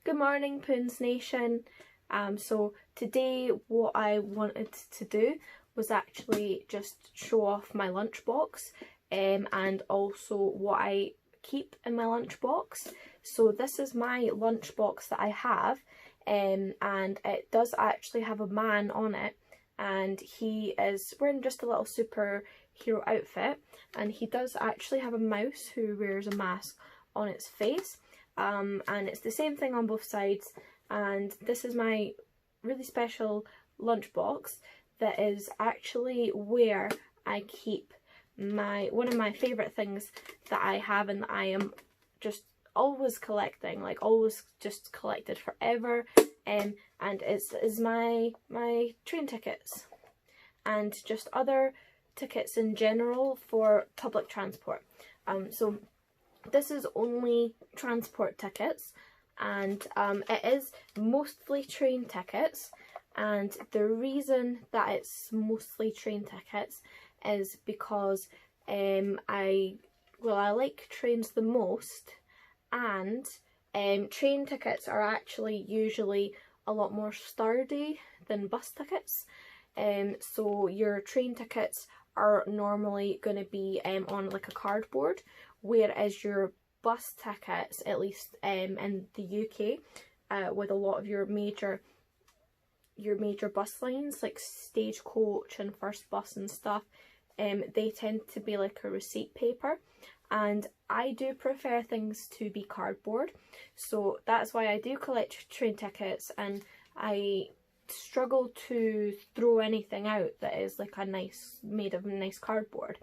Good morning, Poons Nation. So today what I wanted to do was actually just show off my lunchbox and also what I keep in my lunchbox. So this is my lunchbox that I have, and it does actually have a man on it, and he is wearing just a little superhero outfit, and he does actually have a mouse who wears a mask on its face. And it's the same thing on both sides, and this is my really special lunchbox that is actually where I keep one of my favourite things that I have and that I am just always collecting, like always just collected forever, and it's my train tickets and just other tickets in general for public transport. So this is only transport tickets, and it is mostly train tickets, and the reason that it's mostly train tickets is because I like trains the most, and train tickets are actually usually a lot more sturdy than bus tickets. So your train tickets are normally going to be on like a cardboard, whereas your bus tickets, at least in the UK, with a lot of your major bus lines like Stagecoach and First Bus and stuff, they tend to be like a receipt paper, and I do prefer things to be cardboard, so that's why I do collect train tickets, and I struggle to throw anything out that is like made of nice cardboard.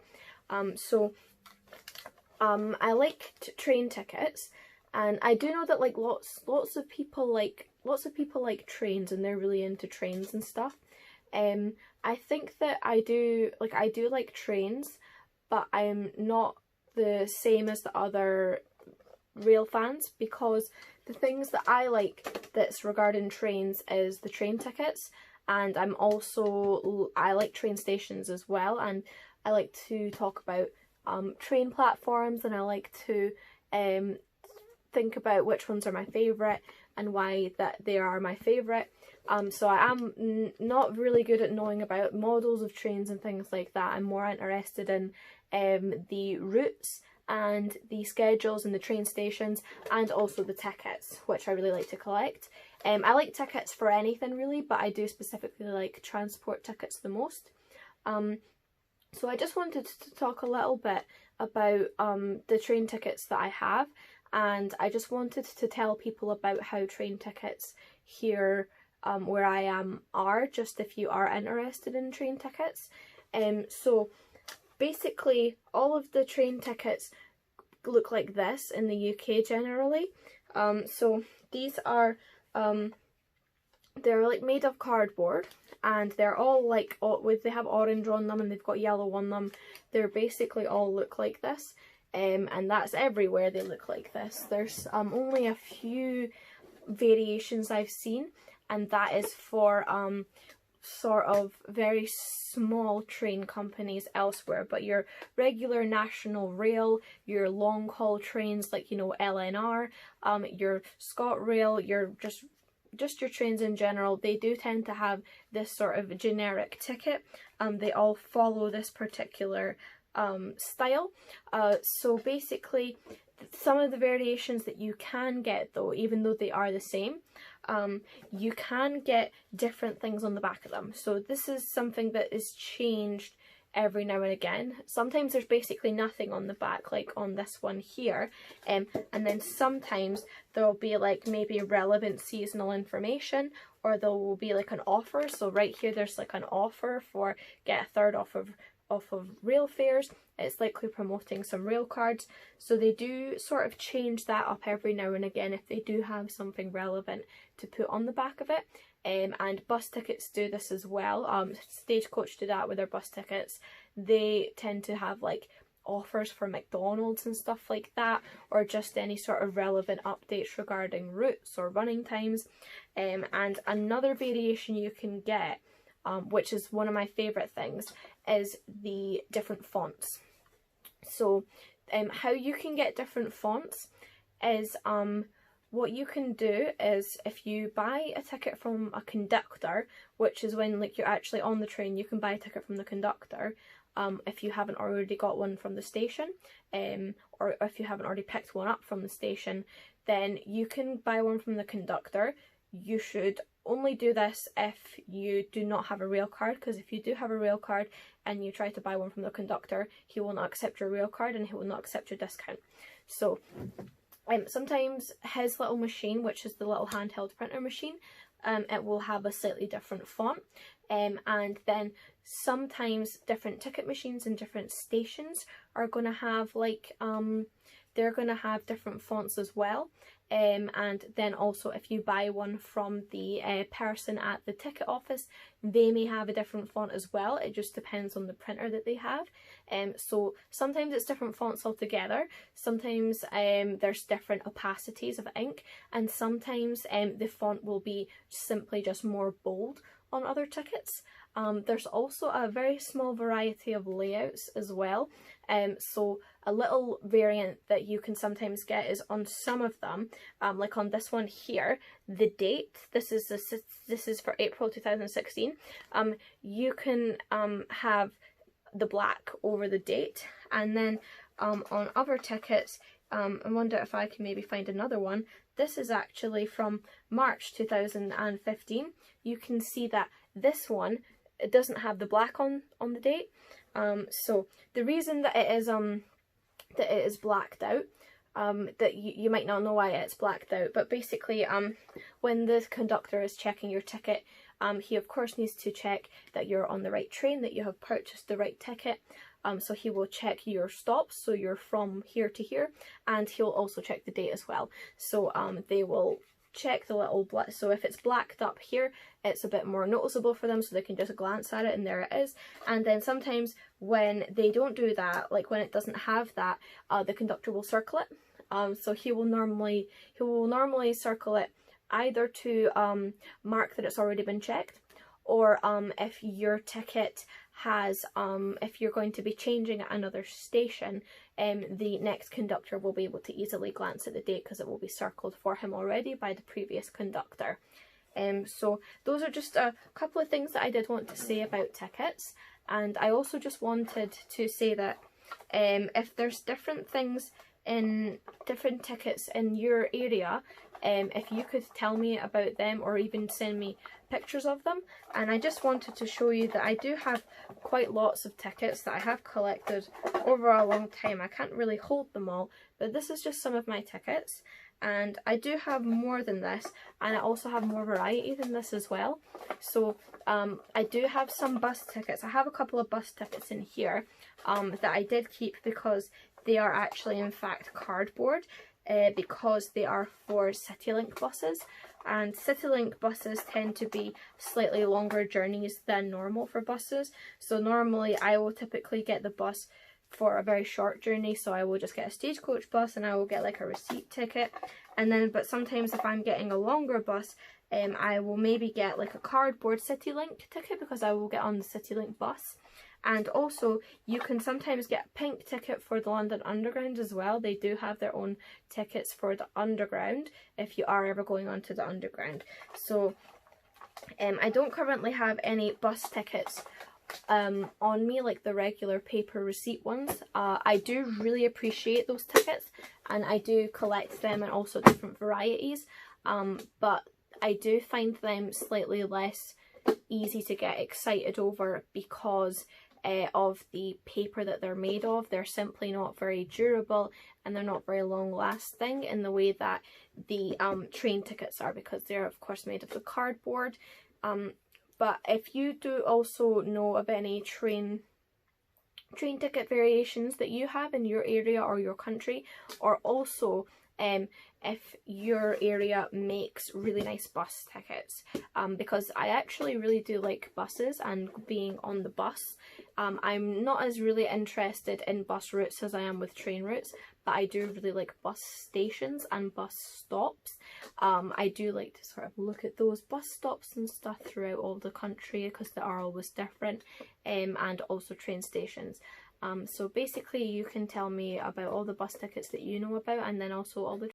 I like train tickets, and I do know that like lots of people like trains, and they're really into trains and stuff. I think that I do like trains, but I'm not the same as the other rail fans, because the things that I like that's regarding trains is the train tickets, and I like train stations as well, and I like to talk about train platforms, and I like to think about which ones are my favourite and why that they are my favourite. So I am not really good at knowing about models of trains and things like that. I'm more interested in the routes and the schedules and the train stations, and also the tickets, which I really like to collect. I like tickets for anything really, but I do specifically like transport tickets the most. So I just wanted to talk a little bit about the train tickets that I have, and I just wanted to tell people about how train tickets here where I am are, just if you are interested in train tickets. So basically all of the train tickets look like this in the UK generally. So these are they're like made of cardboard, and they're all like they have orange on them and they've got yellow on them. They're basically all look like this, and that's everywhere they look like this. There's only a few variations I've seen, and that is for sort of very small train companies elsewhere, but your regular national rail, your long haul trains like, you know, LNR, your ScotRail, your just your trains in general, they do tend to have this sort of generic ticket. They all follow this particular style. So basically some of the variations that you can get though, even though they are the same, you can get different things on the back of them. So this is something that is changed every now and again. Sometimes there's basically nothing on the back, like on this one here, and then sometimes there'll be like maybe relevant seasonal information, or there will be like an offer. So right here there's like an offer for get a third off of rail fares. It's likely promoting some rail cards, so they do sort of change that up every now and again if they do have something relevant to put on the back of it. And bus tickets do this as well. Stagecoach do that with their bus tickets. They tend to have like offers for McDonald's and stuff like that, or just any sort of relevant updates regarding routes or running times. And another variation you can get, which is one of my favourite things, is the different fonts. So how you can get different fonts is what you can do is, if you buy a ticket from a conductor, which is when like you're actually on the train, you can buy a ticket from the conductor. If you haven't already got one from the station, or if you haven't already picked one up from the station, then you can buy one from the conductor. You should only do this if you do not have a rail card, because if you do have a rail card and you try to buy one from the conductor, he will not accept your rail card and he will not accept your discount. So sometimes his little machine, which is the little handheld printer machine, it will have a slightly different font, and then sometimes different ticket machines and different stations are going to have like they're going to have different fonts as well. And then also if you buy one from the person at the ticket office, they may have a different font as well. It just depends on the printer that they have. So sometimes it's different fonts altogether, sometimes there's different opacities of ink, and sometimes the font will be simply just more bold on other tickets. There's also a very small variety of layouts as well. So a little variant that you can sometimes get is on some of them, like on this one here, the date, this is for April 2016, you can have the black over the date, and then on other tickets, I wonder if I can maybe find another one. This is actually from March 2015. You can see that this one, it doesn't have the black on the date. So the reason that it is blacked out, that you might not know why it's blacked out, but basically when the conductor is checking your ticket, he of course needs to check that you're on the right train, that you have purchased the right ticket. So he will check your stops, so you're from here to here, and he'll also check the date as well. So they will check the little black, so if it's blacked up here, it's a bit more noticeable for them, so they can just glance at it and there it is. And then sometimes when they don't do that, like when it doesn't have that, the conductor will circle it. So he will normally circle it either to mark that it's already been checked, or if your ticket has, if you're going to be changing at another station, the next conductor will be able to easily glance at the date because it will be circled for him already by the previous conductor. So those are just a couple of things that I did want to say about tickets, and I also just wanted to say that if there's different things in different tickets in your area, if you could tell me about them or even send me pictures of them. And I just wanted to show you that I do have quite lots of tickets that I have collected over a long time. I can't really hold them all, but this is just some of my tickets, and I do have more than this, and I also have more variety than this as well. So I do have some bus tickets. I have a couple of bus tickets in here that I did keep because they are actually in fact cardboard, because they are for CityLink buses, and CityLink buses tend to be slightly longer journeys than normal for buses. So normally I will typically get the bus for a very short journey, so I will just get a stagecoach bus and I will get like a receipt ticket. And then, but sometimes if I'm getting a longer bus, I will maybe get like a cardboard CityLink ticket because I will get on the CityLink bus. And also you can sometimes get a pink ticket for the London Underground as well. They do have their own tickets for the Underground if you are ever going onto the Underground. So I don't currently have any bus tickets on me, like the regular paper receipt ones. I do really appreciate those tickets and I do collect them in also different varieties, but I do find them slightly less easy to get excited over because of the paper that they're made of. They're simply not very durable and they're not very long lasting in the way that the train tickets are, because they're of course made of the cardboard. But if you do also know of any train ticket variations that you have in your area or your country, or also if your area makes really nice bus tickets, because I actually really do like buses and being on the bus. I'm not as really interested in bus routes as I am with train routes, but I do really like bus stations and bus stops. I do like to sort of look at those bus stops and stuff throughout all the country because they are always different, and also train stations. So basically you can tell me about all the bus tickets that you know about, and then also all the